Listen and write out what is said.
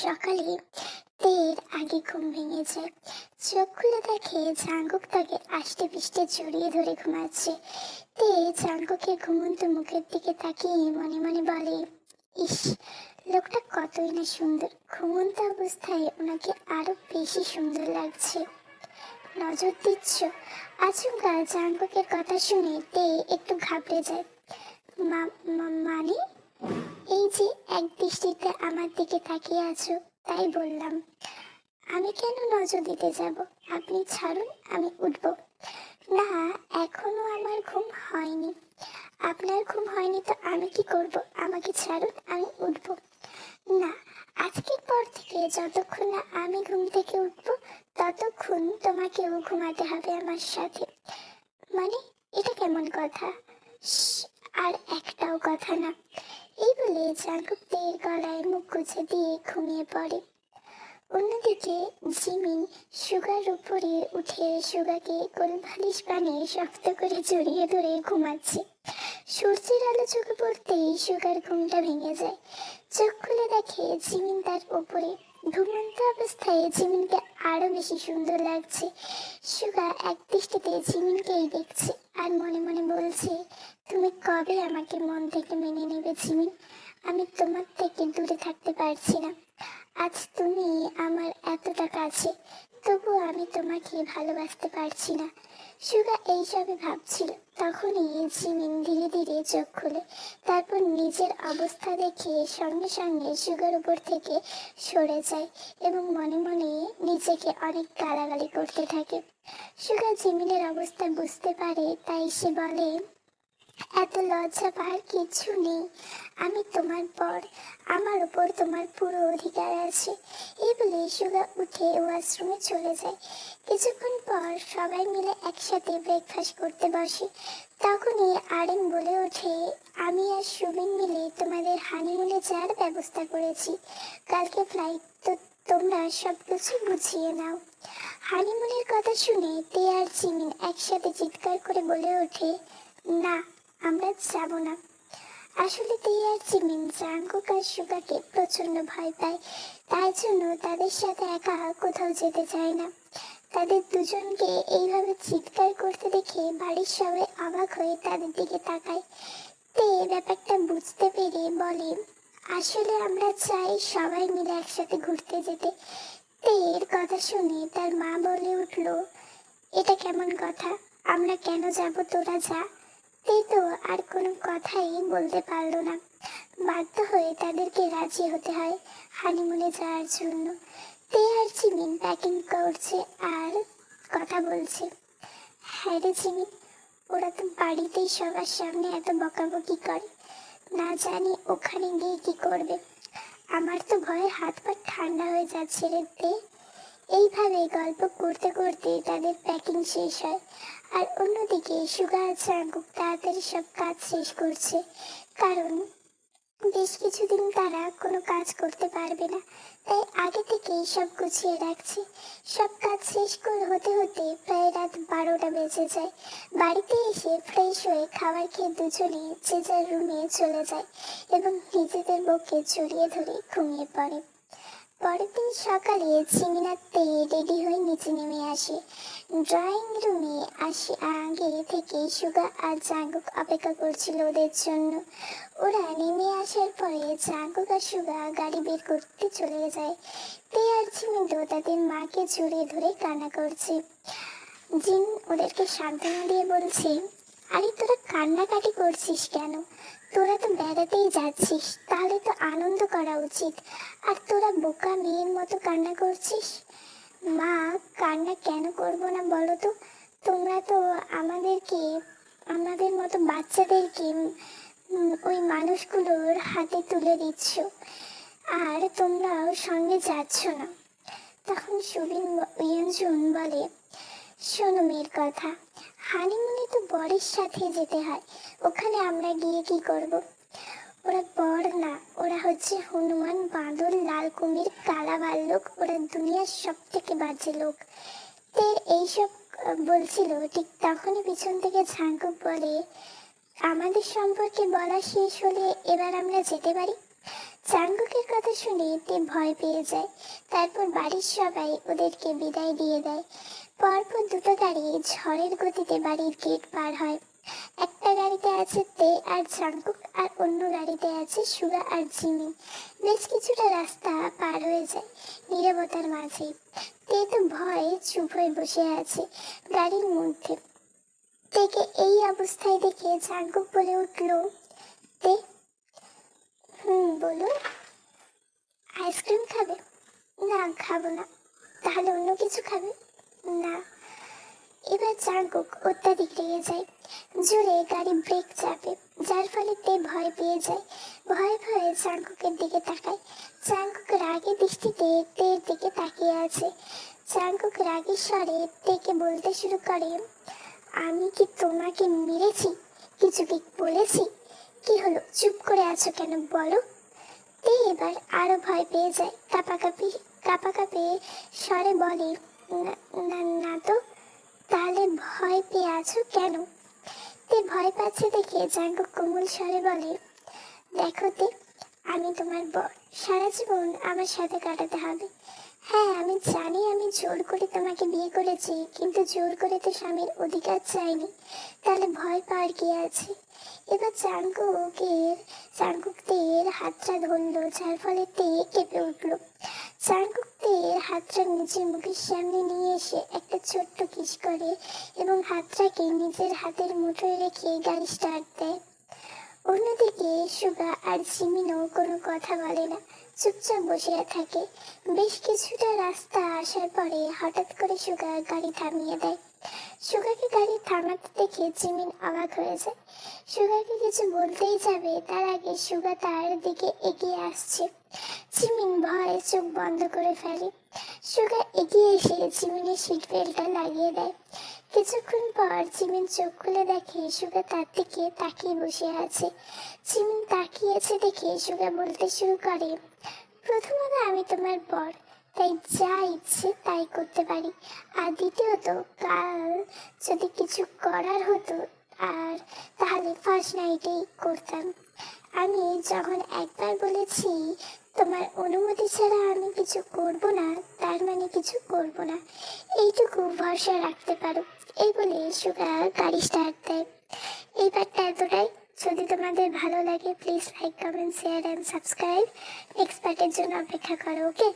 সকালে তের আগে ঘুম ভেঙে যায়। চোখ খুলে দেখে জাঙ্কুক তাকে আষ্টে পিষ্টে জড়িয়ে ধরে ঘুমাচ্ছে। তে জাঙ্কুকের ঘুমন্ত মুখের দিকে তাকিয়ে মনে মনে বলে, ইস, লোকটা কতই না সুন্দর। ঘুমন্ত অবস্থায় ওনাকে আরো বেশি সুন্দর লাগছে। নজর দিচ্ছ? আচমকা জাঙ্কুকের কথা শুনে তে একটু ঘাবড়ে যায়। মানে? এই যে এক দৃষ্টিতে আমার দিকে তাকিয়ে আছো, তাই বললাম। আমি কেন নজর দিতে যাব? আপনি ছাড়ুন, আমি উঠব। না, এখনো আমার ঘুম হয়নি। আপনার ঘুম হয়নি তো আমি কি করব? আমাকে ছাড়ুন, আমি উঠব। না, আজকের পর থেকে যতক্ষণ না আমি ঘুম থেকে উঠব ততক্ষণ তোমাকেও ঘুমাতে হবে আমার সাথে। মানে, এটা কেমন কথা? আর একটাও কথা না। এই বলে জাঙ্কুক তের গলায় মুখ গুজে দিয়ে ঘুমিয়ে পড়ে। অন্যদিকে জিমিন সুগার উপরে উঠে সুগাকে কোলবালিশ বানিয়ে শক্ত করে জড়িয়ে ধরে ঘুমাচ্ছে। সূর্যের আলো চোখে পড়তেই সুগার ঘুমটা ভেঙে যায়। চোখ খুলে দেখে জিমিন তার উপরে। ঘুমন্ত অবস্থায় জিমিনকে আরো বেশি সুন্দর লাগছে। সুগা এক দৃষ্টিতে জিমিনকেই দেখছে আর মনে মনে বলছে, তুমি কবে আমাকে মন থেকে মেনে নেবে জিমিন? আমি তোমার থেকে দূরে থাকতে পারছি না। আজ তুমি আমার এতটা কাছে, তবুও আমি তোমাকে ভালোবাসতে পারছি না। সুগা এইসবে ভাবছিল, তখনই জিমিন ধীরে ধীরে চোখ খুলে। তারপর নিজের অবস্থা দেখে সঙ্গে সঙ্গে সুগার উপর থেকে সরে যায় এবং মনে মনে নিজেকে অনেক গালাগালি করতে থাকে। সুগা জিমিনের অবস্থা বুঝতে পারে, তাই সে বলে, এত লজ্জা পাওয়ার কিছু নেই। আমি তোমার পর, আমার উপর তোমার পুরো অধিকার আছে। এই বলে সুগা উঠে ওয়াশরুমে চলে যায়। কিছুক্ষণ পর সবাই মিলে একসাথে ব্রেকফাস্ট করতে বসে। তখনই আরেম বলে ওঠে, আমি আর সুবিন মিলে তোমাদের হানিমুনে যাওয়ার ব্যবস্থা করেছি। কালকে ফ্লাইট, তো তোমরা সব কিছু বুঝিয়ে নাও। হানিমুনের কথা শুনে তে আর জিমিন একসাথে চিৎকার করে বলে ওঠে, না, আমরা যাব না। আসলে তে আর জিমিন জাঙ্কুক আর সুগাকে প্রচন্ড ভয় পায়, তাই জন্য তাদের সাথে একা কোথাও যেতে চায় না। তাদের দুজনকে এইভাবে চিৎকার করতে দেখে বাড়ির সবাই অবাক হয়ে তাদের দিকে তাকায়। তে ব্যাপারটা বুঝতে পেরে বলে, আসলে আমরা চাই সবাই মিলে একসাথে ঘুরতে যেতে। তের কথা শুনে তার মা বলে উঠল, এটা কেমন কথা? আমরা কেন যাব? তোরা যা। তে তো আর কোনো কথাই বলতে পারলো না। বাধ্য হয়ে তাদেরকে রাজি হতে হয় হানিমুনে যাওয়ার জন্য। তে আর জিমিন প্যাকিং করছে আর কথা বলছে। হ্যাঁ রে জিমিন, ওরা তো বাড়িতেই সবার সামনে এত বকাবকি করে, না জানি ওখানে গিয়ে কি করবে। আমার তো ভয়ে হাত পা ঠান্ডা হয়ে যাচ্ছে রে তে। এইভাবে গল্প করতে করতে তাদের প্যাকিং শেষ হয়। আর অন্যদিকে সুগা আর জাঙ্কুক তাড়াতাড়ি সব কাজ শেষ করছে, কারণ বেশ কিছুদিন তারা কোনো কাজ করতে পারবে না, তাই আগে থেকেই সব গুছিয়ে রাখছে। সব কাজ শেষ হতে হতে প্রায় রাত 12টা বেজে যায়। বাড়িতে এসে ফ্রেশ হয়ে খাবার খেয়ে দুজনে যে যার রুমে চলে যায় এবং নিজেদের বুকে জড়িয়ে ধরে ঘুমিয়ে পড়ে। পরের দিন সকালে জিমিনাতে রেডি হয়ে নিচে নেমে আসে। ড্রয়িং রুমে আগে থেকে সুগা আর জাঙ্কুক অপেক্ষা করছিল ওদের জন্য। ওরা নেমে আসার পরে জাঙ্কুক আর সুগা গাড়ি বের করতে চলে যায়। তে আর জিমিন তো তাদের মাকে জড়িয়ে ধরে কান্না করছে। জিন ওদেরকে সান্ত্বনা দিয়ে বলছে, আরে তোরা কান্নাকাটি করছিস কেন? তোরা তো বেড়াতেই যাচ্ছিস, তাহলে তো আনন্দ করা উচিত, আর তোরা বোকা মেয়ের মতো কান্না করছিস। মা, কান্না কেন করবো না বলো তো? তোমরা তো আমাদের মতো বাচ্চাদেরকে ওই মানুষগুলোর হাতে তুলে দিচ্ছ, আর তোমরাও সঙ্গে যাচ্ছ না। তখন সুবিন ইয়ঞ্জুন বলে, শোনো মেয়ের কথা, হানিমুনে তো বরের সাথে যেতে হয়, ওখানে আমরা গিয়ে কি করব? ওরা বর না, ওরা হচ্ছে হনুমান, বাঁদর, লাল কুমির, কালা ভাল্লুক, ওরা দুনিয়ার সব থেকে বাজে লোক। তের এইসব বলছিল, ঠিক তখনই পিছন থেকে ঝাঙ্কুক বলে, আমাদের সম্পর্কে বলা শেষ হলে এবার আমরা যেতে পারি। চাঙ্গুকের কথা শুনে তে ভয় পেয়ে যায়। তারপর বাড়ির সবাই ওদেরকে বিদায় দিয়ে দেয়। পরপর দুটো গাড়ি ঝড়ের গতিতে বাড়ির গেট পার হয়। একটা গাড়িতে আছে তে আর চাঙ্কুক, আর অন্য গাড়িতে আছে সুগা আর জিমিন। বেশ কিছুটা রাস্তা পার হয়ে যায় নীরবতার মাঝে। তে তো ভয়ে চুপ হয়ে বসে আছে গাড়ির মধ্যে। তেকে এই অবস্থায় দেখে চাঙ্কুক বলে উঠল, তে। বলুন। আইসক্রিম খাবে? না, খাবো না। তাহলে অন্য কিছু খাবে? না। এবার চাঙ্কুক অত্যাধিক রেগে যায়। জোরে গাড়ি ব্রেক চাপে, যার ফলে তে ভয় পেয়ে যায়। ভয়ে ভয়ে চাঙ্কুকের দিকে তাকায়। চাঙ্কুক রাগে দৃষ্টিতে তের দিকে তাকিয়ে আছে। চাঙ্কুক রাগের স্বরে তেকে বলতে শুরু করে, আমি কি তোমাকে মেরেছি? কিছু কি বলেছি? কি হলো, চুপ করে আছো কেন, বলো। তে এবার আরো ভয় পেয়ে যায়। কাঁপাকাঁপি স্বরে বলে, না না তো। তাহলে ভয় পেয়ে আছো কেন? তে ভয় পাচ্ছে দেখে জাঙ্কুক কোমল স্বরে বলে, দেখো তে, আমি তোমার বর, সারা জীবন আমার সাথে কাটাতে হবে। হ্যাঁ, আমি জানি আমি জোর করে তোমাকে বিয়ে করেছি, কিন্তু জোর করে তো স্বামীর অধিকার চাইনি। তাহলে ভয় পাওয়ার কি আছে? এবার চাঙ্কুক তের হাতটা ধরলো, যার ফলে তে কেঁপে উঠলো। চাঙ্কুক তের হাতটা নিজের মুখের সামনে নিয়ে এসে একটা ছোট্ট কিস করে এবং হাতটাকে নিজের হাতের মুঠোয় রেখে গাড়ি স্টার্ট দেয়। অন্যদিকে সুগা আর জিমিনও কোনো কথা বলে না, চুপচাপ বসে থাকে। বেশ কিছুটা রাস্তা আসার পরে হঠাৎ করে সুগা গাড়ি থামিয়ে দেয়। সুগাকে গাড়ি থামাতে দেখে জিমিন অবাক হয়ে যায়। সুগাকে কিছু বলতেই যাবে, তার আগে সুগা তার দিকে এগিয়ে আসছে। জিমিন ভয়ে চোখ বন্ধ করে ফেলে। সুগা এগিয়ে এসে জিমিনের সিট বেল্টটা লাগিয়ে দেয়। কিছুক্ষণ পর জিমিন চোখ খুলে দেখে সুগা তার দিকে তাকিয়ে বসে আছে। জিমিন তাকিয়েছে দেখে সুগা বলতে শুরু করে, প্রথমত আমি তোমার বর, তাই যা ইচ্ছে তাই করতে পারি। আর দ্বিতীয়ত, কাল যদি কিছু করার হতো আর তাহলে ফার্স্ট নাইটেই করতাম। আমি যখন একবার বলেছি তোমার অনুমতি ছাড়া আমি কিছু করব না, তার মানে কিছু করব না, এইটুকু ভরসা রাখতে পারো। এই বলে সুগা গাড়ি স্টার্ট দেয়। এইবারটা এতটাই। যদি তোমাদের ভালো লাগে please like, comment, share and subscribe. Next পার্টের জন্য অপেক্ষা করো, ওকে।